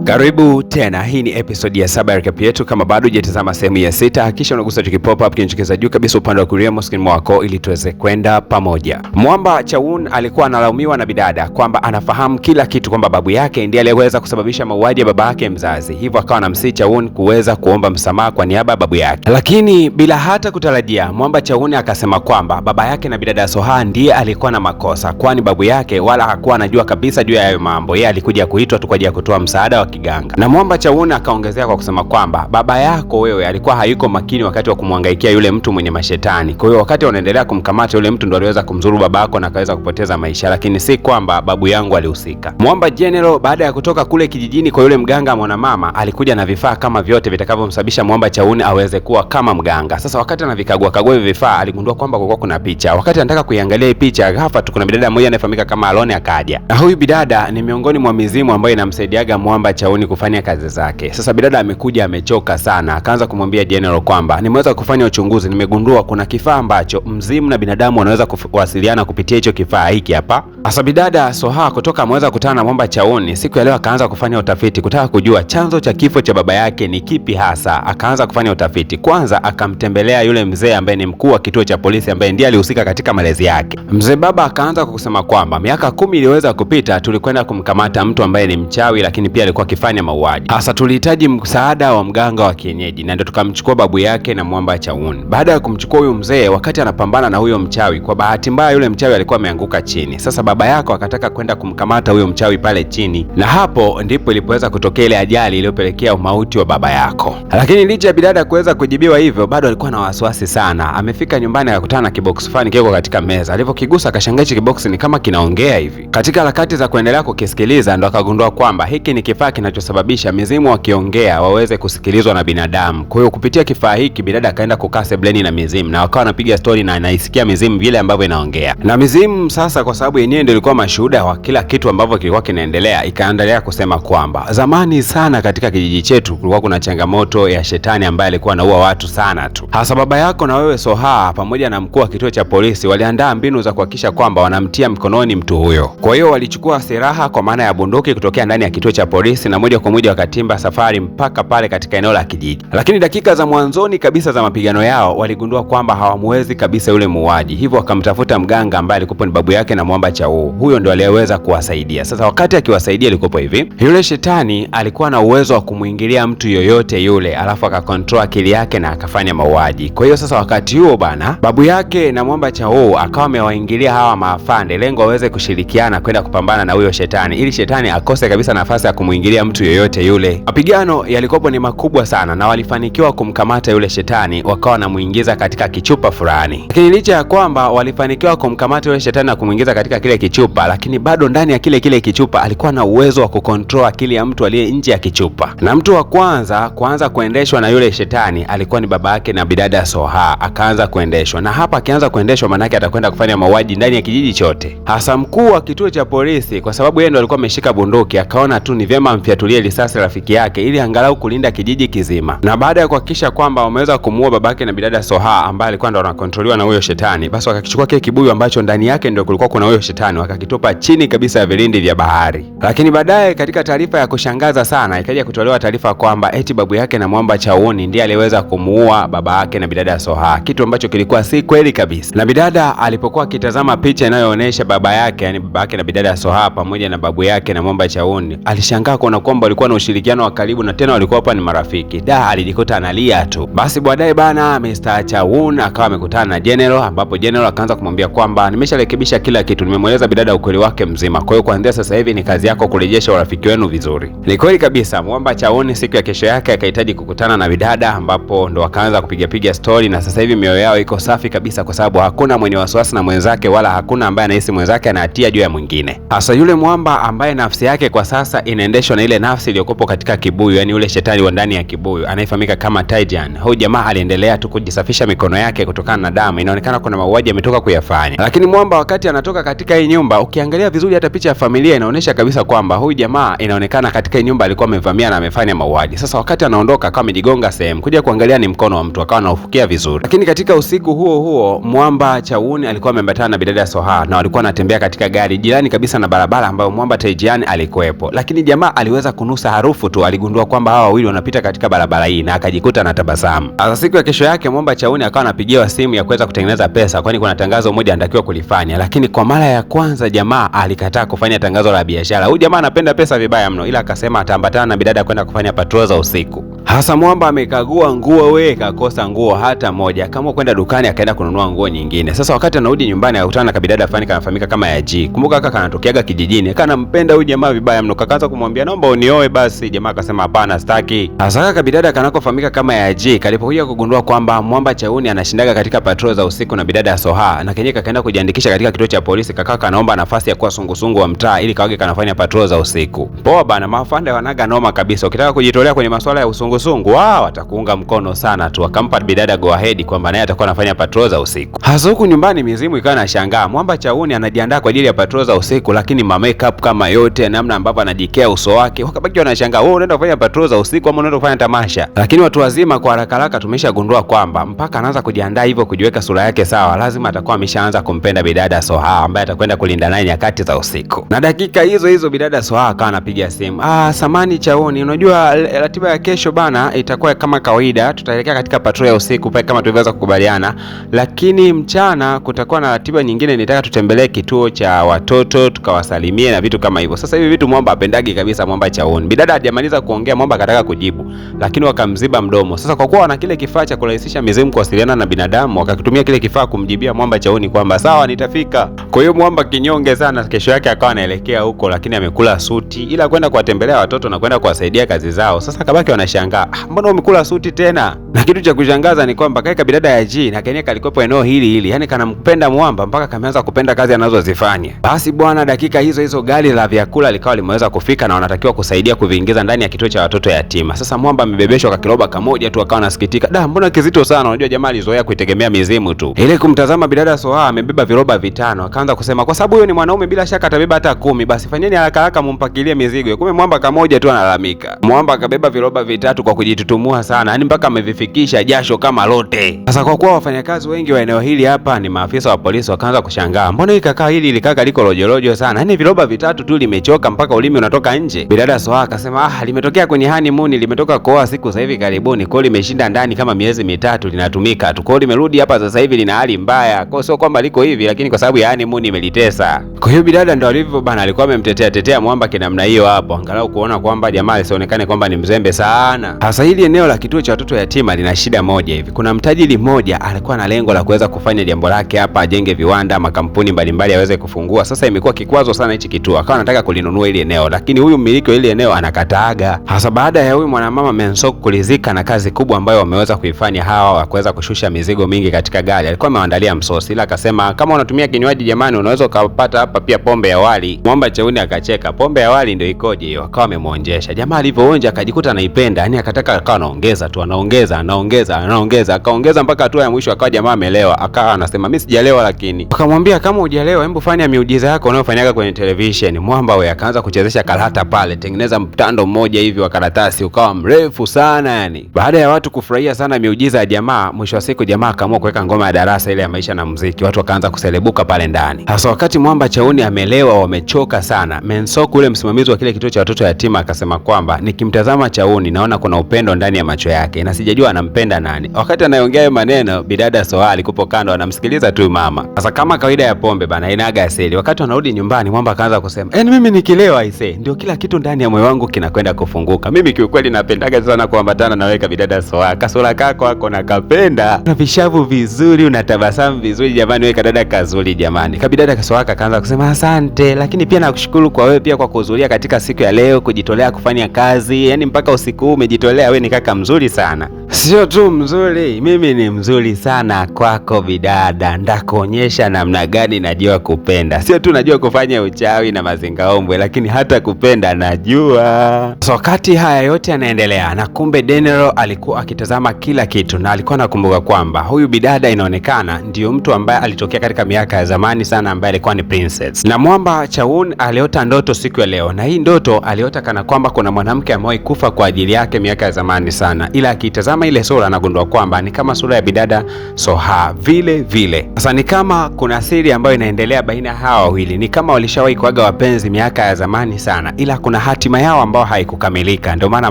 Karibu tena, hii ni episode ya 7 ya recap yetu. Kama bado hujatazama sehemu ya 6, hakikisha unagusa pop up kinachokeza juu kabisa upande wa kulia mwa screen wako ili tuweze kwenda pamoja. Mwamba Chaun alikuwa analaumiwa na bidada kwamba anafahamu kila kitu, kwamba babu yake ndiye aliyeweza kusababisha mauaji ya baba yake mzazi. Hivyo akawa anamsihi Chaun kuweza kuomba msamaha kwa niaba ya babu yake. Lakini bila hata kutarajia, Mwamba Chaun akasema kwamba baba yake na bidada Soha ndiye alikuwa na makosa, kwani babu yake wala hakuwa anajua kabisa juu ya hayo mambo. Yeye alikuja kuitwa tu kwa ajili ya kutoa msaada wa kiganga. Na Mwamba Chaun akaongezea kwa kusema kwamba baba yako wewe alikuwa hayuko makini wakati wa kumhangaikia yule mtu mwenye mashetani. Kwa hiyo wakati wanaendelea kumkamata yule mtu ndo aliweza kumzuru babako na akaweza kupoteza maisha, lakini si kwamba babu yangu alihusika. Mwamba General baada ya kutoka kule kijijini kwa yule mganga mwana mama, alikuja na vifaa kama vyote vitakavyomsababisha Mwamba Chaun aweze kuwa kama mganga. Sasa wakati anavikagua hivi vifaa, aligundua kwamba kulikuwa kuna picha. Wakati anataka kuiangalia hii picha, ghafla tu kuna bidada mmoja anayefahamika kama Alone akaja. Na huyu bidada ni miongoni mwa mizimu ambayo inamsaidiaga Mwamba Chaun kufanya kazi zake. Sasa bidada amekuja amechoka sana, akaanza kumwambia General kwamba nimeweza kufanya uchunguzi, nimegundua kuna kifaa ambacho mzimu na binadamu wanaweza kuwasiliana kupitia hicho kifaa hiki hapa. Sasa bidada Soha kutoka ameweza kukutana na Mwamba Chaun siku ya leo, akaanza kufanya utafiti kutaka kujua chanzo cha kifo cha baba yake ni kipi hasa. Akaanza kufanya utafiti. Kwanza akamtembelea yule mzee ambaye ni mkuu wa kituo cha polisi ambaye ndiye alihusika katika malezi yake. Mzee baba akaanza kusema kwamba miaka 10 iliweza kupita, tulikwenda kumkamata mtu ambaye ni mchawi, lakini pia alikuwa akifanya mauaji. Hasa tulihitaji msaada wa mganga wa kienyeji, na ndio tukamchukua babu yake na Mwamba Chaun. Baada ya kumchukua huyo mzee, wakati anapambana na huyo mchawi, kwa bahati mbaya yule mchawi alikuwa ameanguka chini. Sasa baba yako akataka kwenda kumkamata huyo mchawi pale chini, na hapo ndipo ilipoweza kutokea ile ajali iliyopelekea umauti wa baba yako. Lakini licha ya bidada kuweza kujibiwa hivyo, bado alikuwa na wasiwasi sana. Amefika nyumbani akakutana na kibox fulani kiko katika meza. Alipokigusa akashangaa hichi kibox ni kama kinaongea hivi. Katika harakati za kuendelea kukisikiliza, ndo akagundua kwamba hiki ni kifaa kinachosababisha mizimu wakiongea waweze kusikilizwa na binadamu. Kwa hiyo kupitia kifaa hiki bidada akaenda kukaa sebleni na mizimu, na wakawa wanapiga story na anaisikia mizimu vile ambavyo inaongea. Na mizimu sasa, kwa sababu yenyewe ndio ilikuwa mashuhuda wa kila kitu ambavyo kilikuwa kinaendelea, ikaendelea kusema kwamba zamani sana katika kijiji chetu kulikuwa kuna changamoto ya shetani ambaye alikuwa anaua watu sana tu. Hasa baba yako na wewe Soha pamoja na mkuu wa kituo cha polisi waliandaa mbinu za kuhakikisha kwamba wanamtia mkononi mtu huyo. Kwa hiyo walichukua silaha kwa maana ya bunduki kutokea ndani ya kituo cha polisi na moja kwa moja wakatimba safari mpaka pale katika eneo la kijiji. Lakini dakika za mwanzoni kabisa za mapigano yao waligundua kwamba hawamwezi kabisa yule muuaji. Hivyo wakamtafuta mganga ambaye alikuwa ni babu yake na Mwamba Chaun. Huyo ndo aliyeweza kuwasaidia. Sasa wakati akiwasaidia alikuwa hivi. Yule shetani alikuwa na uwezo wa kumuingilia mtu yoyote yule, alafu akakontrol akili yake na akafanya mauaji. Kwa hiyo sasa wakati huo bana, babu yake na Mwamba Chaun akawa amewaingilia hawa maafande, lengo waweze kushirikiana kwenda kupambana na huyo shetani, ili shetani akose kabisa nafasi ya kumuingilia mtu yoyote yule. Mapigano yalikuwa ni makubwa sana na walifanikiwa kumkamata yule shetani, wakawa wanamuingiza katika kichupa fulani. Lakini licha ya kwamba walifanikiwa kumkamata yule shetani na kumuingiza katika kile kichupa, lakini bado ndani ya kile kichupa alikuwa na uwezo wa kukontrol akili ya mtu aliye nje ya kichupa. Na mtu wa kwanza kuanza kuendeshwa na yule shetani alikuwa ni baba yake na bidada Soha. Akaanza kuendeshwa, na hapa akianza kuendeshwa manake atakwenda kufanya mauaji ndani ya kijiji chote. Hasa mkuu wa kituo cha polisi, kwa sababu yeye ndo alikuwa ameshika bunduki, akaona tu ni vyema amfiatulie risasi rafiki yake ili angalau kulinda kijiji kizima. Na baada ya kuhakikisha kwamba wameweza kumuua babake na bidada Soha ambaye alikuwa ndo anakontroliwa na huyo shetani, basi wakakichukua kile kibuyu ambacho ndani yake ndio kulikuwa kuna huyo shetani, wakakitupa chini kabisa ya vilindi vya bahari. Lakini baadaye katika taarifa ya kushangaza sana ikaja kutolewa taarifa kwamba eti babu yake na Mwamba Chaun ndiye aliweza kumuua baba yake na bidada Soha, kitu ambacho kilikuwa si kweli kabisa. Na bidada alipokuwa akitazama picha inayoonyesha baba yake, yani baba yake na bidada Soha pamoja na babu yake na Mwamba Chaun, alishangaa kuona kwamba walikuwa na ushirikiano wa karibu na tena walikuwa hapa ni marafiki. Alijikuta analia tu. Basi baadaye bana Mr. Chaun akawa amekutana na General, ambapo General akaanza kumwambia kwamba nimesharekebisha kila kitu, nimemweleza bidada ukweli wake mzima. Kwa hiyo kuanzia sasa hivi ni kazi yako kurejesha urafiki wenu vizuri. Ni kweli kabisa. Mwamba Chaun siku ya kesho yake akahitaji kukutana na bidada, ambapo ndo akaanza kupiga story, na sasa hivi mioyo yao iko safi kabisa, kwa sababu hakuna mwenye wasiwasi na mwenzake wala hakuna ambaye anahisi mwenzake anahatia juu ya mwingine. Hasa yule Mwamba ambaye nafsi yake kwa sasa inaendeshwa na na ile nafsi iliyokuwa katika kibuyu, yani ule shetani wa ndani ya kibuyu anayefahamika kama Tijan. Huyu jamaa aliendelea tu kujisafisha mikono yake kutokana na damu. Inaonekana kuna mauaji ametoka kuyafanya. Lakini Mwamba wakati anatoka katika hii nyumba, ukiangalia vizuri hata picha ya familia inaonyesha kabisa kwamba huyu jamaa inaonekana katika hii nyumba alikuwa amevamia na amefanya mauaji. Sasa wakati anaondoka akawa amejigonga sehemu, kuja kuangalia ni mkono wa mtu, akawa anaufukia vizuri. Lakini katika usiku huo huo Mwamba Chauni alikuwa ameambatana na bidada Soha na walikuwa wanatembea katika gari jirani kabisa na barabara ambayo Mwamba Tijan alikuwepo. Lakini jamaa aliweza kunusa harufu tu, aligundua kwamba hawa wawili wanapita katika barabara hii na akajikuta na tabasamu. Sasa siku ya kesho yake Mwamba Chauni akawa anapigiwa simu ya kuweza kutengeneza pesa, kwani kuna tangazo moja anatakiwa kulifanya. Lakini kwa mara ya kwanza jamaa alikataa kufanya tangazo la biashara. Huyu jamaa anapenda pesa vibaya mno, ila akasema ataambatana na bidada kwenda kufanya patrol za usiku. Hasa Mwamba amekagua nguo, kakosa nguo hata moja, kama kwenda dukani akaenda kununua nguo nyingine. Sasa wakati anarudi nyumbani akakutana na kabidada fulani kanafahamika kama ya G. Kumbuka kaka anatokeaga kijijini, kanampenda huyu jamaa vibaya mno, kakaanza kumwambia naomba unioe basi. Jamaa akasema hapana, sitaki. Hasa kabidada kanakofahamika kama ya G kalipokuja kugundua kwamba Mwamba Chauni anashindaga katika patrol za usiku na bidada Soha, na kenyewe kakaenda kujiandikisha katika kituo cha polisi. Kaka kanaomba nafasi ya kuwa sungusungu wa mtaa ili kawage kanafanya patrol za usiku. Poa bana, mafande wanaga noma kabisa. Ukitaka kujitolea kwenye masuala ya usungusungu, wao watakuunga mkono sana tu. Akampa bidada go ahead kwamba naye atakuwa anafanya patrol za usiku. Hasa huku nyumbani mizimu ikawa inashangaa. Mwamba Chauni anajiandaa kwa ajili ya patrol za usiku, lakini ma makeup kama yote, namna ambavyo anajikea uso wake, wakabaki wanashangaa, wewe unaenda kufanya patrol za usiku ama unaenda kufanya tamasha? Lakini watu wazima kwa haraka haraka tumeshagundua kwamba mpaka anaanza kujiandaa hivyo kujiweka sura yake sawa, lazima atakuwa ameshaanza kumpenda bidada Soha ambaye atakwenda kulinda naye nyakati za usiku. Na dakika hizo hizo bidada Soha akawa anapiga simu. Samani Chauni, unajua ratiba ya kesho bana itakuwa kama kawaida, tutaelekea katika patrol ya usiku pale kama tulivyoweza kukubaliana, lakini mchana kutakuwa na ratiba nyingine, nitaka tutembelee kituo cha watoto tukawasalimie na vitu kama hivyo. Sasa hivi vitu Mwamba apendagi kabisa Mwamba Chauni. Bidada hajamaliza kuongea Mwamba akataka kujibu, lakini wakamziba mdomo. Sasa kwa kuwa wana kile kifaa cha kurahisisha mizimu kuwasiliana na binadamu, wakakitumia kile kifaa kumjibia Mwamba Chauni kwamba sawa nitafika. Kwa hiyo Mwamba kinyonge sana, kesho yake akawa anaelekea huko, lakini amekula suti ila kwenda kuwatembelea watoto na kwenda kuwasaidia kazi zao. Sasa kabaki wanashangaa, mbona umekula suti tena? Na kitu cha kushangaza ni kwamba kaika bidada ya G na kenyewe kalikuwepo eneo hili, yani kanampenda Mwamba mpaka kameanza kupenda kazi anazozifanya. Basi bwana, dakika hizo hizo gari la vyakula likawa limeweza kufika na wanatakiwa kusaidia kuviingiza ndani ya kituo cha watoto yatima. Sasa Mwamba amebebeshwa kwa kiroba kamoja tu, akawa anasikitika, mbona kizito sana? Unajua jamaa alizoea kuitegemea mizimu tu. Ile kumtazama bidada Soha amebeba viroba vitano, akaanza kusema kwa sababu huyo ni mwanaume bila shaka atabeba hata 10, basi fanyeni haraka haraka mumpakilie mizigo. Kumbe Mwamba kamoja tu analalamika. Mwamba akabeba viroba vitatu kwa kujitutumua sana, yani mpaka amevifikisha jasho kama lote. Sasa kwa kuwa wafanyakazi wengi wa eneo hili hapa ni maafisa wa polisi, wakaanza kushangaa, mbona hii kaka hili likaka liko rojorojo sana, yani viroba vitatu tu limechoka mpaka ulimi unatoka nje. Bidada Soha akasema limetokea kwenye honeymoon, limetoka kuoa siku za hivi karibuni, kwa limeshinda ndani kama miezi mitatu linatumika tu, kwa limerudi hapa sasa hivi lina hali mbaya, kwa sio kwamba liko hivi, lakini kwa sababu ya honeymoon imelitesa. Kwa hiyo bidada ndo alivyo bana, alikuwa amemtetea Mwamba kinamna hiyo hapo, angalau kuona kwamba jamaa asionekane kwamba ni mzembe sana. Hasa hili eneo la kituo cha watoto yatima lina shida moja hivi. Kuna mtajiri mmoja alikuwa na lengo la kuweza kufanya jambo lake hapa, ajenge viwanda, makampuni mbalimbali aweze kufungua. Sasa imekuwa kikwazo sana hichi kituo, akawa anataka kulinunua ile eneo, lakini huyu mmiliki wa ile eneo anakataaga. Hasa baada ya huyu mwanamama Mensok kulizika na kazi kubwa ambayo wameweza kuifanya hawa wa kuweza kushusha mizigo mingi katika gari, alikuwa ameandalia msosi, ila akasema kama unatumia kinywaji jamani, unaweza ukapata hapa pia pombe ya wali. Mwamba Chauni akacheka, pombe ya wali ndio ikoje hiyo? Akawa amemuonjesha. Jamaa alivyoonja akajikuta anaipenda, yani akataka akawa anaongeza tu, anaongeza akaongeza mpaka hatua ya mwisho akawa jamaa amelewa. Akawa anasema mimi sijalewa, lakini akamwambia kama hujalewa hebu fanya miujiza yako unayofanyaga kwenye television. Mwamba wewe akaanza kuchezesha karata pale, tengeneza mtando mmoja hivi wa karatasi ukawa mrefu sana yani. Baada ya watu kufurahia sana miujiza ya jamaa, mwisho wa siku jamaa akaamua kuweka ngoma ya darasa ile ya maisha na muziki. Watu wakaanza kuselebuka pale ndani. Hasa wakati Mwamba Chauni amelewa, wamechoka sana, Mensok ule msimamizi wa kile kituo cha watoto yatima akasema kwamba nikimtazama Chauni naona kuna upendo ndani ya macho yake na sijajua anampenda nani. Wakati anaongea hayo maneno, bidada Soha alikupo kando anamsikiliza tu mama. Sasa kama kawaida ya pombe bana inaga asili. Wakati wanarudi nyumbani, Mwamba akaanza kusema mimi nikilewa aisee ndio kila kitu ndani ya moyo wangu kinakwenda kufunguka. Mimi kiukweli napendaga sana kuambatana na wewe bidada Soha. Kasura kako wako nakapenda, una vishavu vizuri, unatabasamu vizuri jamani, wewe kadada kazuri jamani. Kabidada Soha akaanza kusema asante, lakini pia nakushukuru kwa wewe pia kwa kuhudhuria katika siku ya leo, kujitolea kufanya kazi, yani mpaka usiku huu umejitolea, wewe ni kaka mzuri sana. Sio tu mzuri, mimi ni mzuri sana kwako bidada, ndakuonyesha namna gani najua kupenda. Sio tu najua kufanya uchawi na mazingaombwe, lakini hata kupenda najua. So kati haya yote yanaendelea, na kumbe Denero alikuwa akitazama kila kitu, na alikuwa anakumbuka kwamba huyu bidada inaonekana ndio mtu ambaye alitokea katika miaka ya zamani sana, ambaye alikuwa ni princess. Na Mwamba Chawun aliota ndoto siku ya leo, na hii ndoto aliota kana kwamba kuna mwanamke amewahi kufa kwa ajili yake miaka ya zamani sana, ila akitazama ile sura anagundua kwamba ni kama sura ya bidada Soha vile vile. Sasa ni kama kuna siri ambayo inaendelea baina ya hawa wawili, ni kama walishawahi kuaga wapenzi miaka ya zamani sana, ila kuna hatima yao ambayo haikukamilika, ndio maana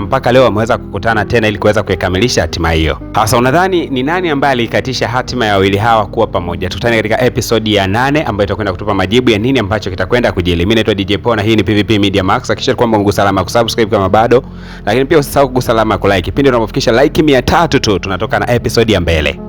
mpaka leo wameweza kukutana tena ili kuweza kuikamilisha hatima hiyo. Sasa unadhani ni nani ambaye alikatisha hatima ya wawili hawa kuwa pamoja? Tukutane katika episode ya 8 ambayo itakwenda kutupa majibu ya nini ambacho kitakwenda kujili. Mimi naitwa DJ Paul na hii ni PVP Media Max. Hakikisha kwamba umegusa alama ya kusubscribe kama bado, lakini pia usisahau kugusa alama ya kulike. Kipindi unapofikisha like 300 tu tunatoka na episode ya mbele.